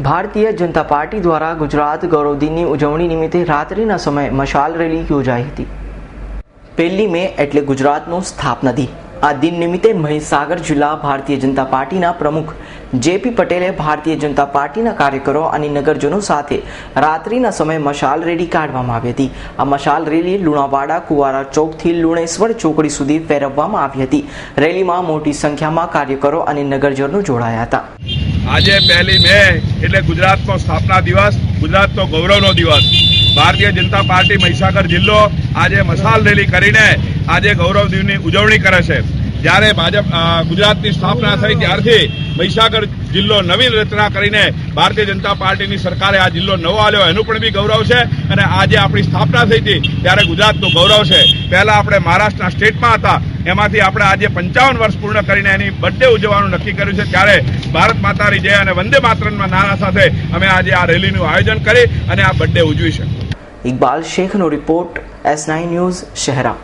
Bharatiya Janata party દ્વારા ગુજરાત ગૌરવ દિનની ઉજવણી નિમિત્તે રાત્રિના સમયે મશાલ રેલી યોજાઈ હતી। 1 મે એટલે ગુજરાતનું સ્થાપના દિન। આ દિન નિમિત્તે મહીસાગર જિલ્લા ભારતીય જનતા પાર્ટીના પ્રમુખ જેપી પટેલે ભારતીય જનતા પાર્ટીના કાર્યકરો અને નગરજનો સાથે રાત્રિના સમયે મશાલ રેલી કાઢવામાં આવી હતી। આ મશાલ રેલી લુણાવાડા કુવારા ચોકથી લુણેશ્વર ચોકડી સુધી ફેરવવામાં આવી હતી। રેલીમાં મોટી સંખ્યામાં કાર્યકરો અને નગરજનો જોડાયા હતા। આજે 1 મે એટલે ગુજરાતનો સ્થાપના દિવસ, ગુજરાતનો ગૌરવનો દિવસ। ભારતીય જનતા પાર્ટી મહીસાગર જિલ્લો આજે મશાલ રેલી કરીને આજે ગૌરવ દિવસની ઉજવણી કરે છે। જ્યારે ભાજપ ગુજરાતની સ્થાપના થઈ ત્યારથી મહીસાગર જિલ્લો નવીન રચના કરીને ભારતીય જનતા પાર્ટીની સરકારે આ જિલ્લો નવો આલ્યો, એનું પણ બી ગૌરવ છે। અને આજે આપણી સ્થાપના થઈ હતી ત્યારે ગુજરાતનું ગૌરવ છે। પહેલા આપણે મહારાષ્ટ્રના સ્ટેટમાં હતા, એમાંથી આપણે આજે 55 વર્ષ પૂર્ણ કરીને એની બર્થડે ઉજવવાનું નક્કી કર્યું છે। ત્યારે ભારત માતાની જય અને વંદે માતરમના નારા સાથે અમે આજે આ રેલીનું આયોજન કરી અને આ બર્થડે ઉજવી છે। ઇકબાલ શેખનો રિપોર્ટ, S9 ન્યૂઝ, શહેરા।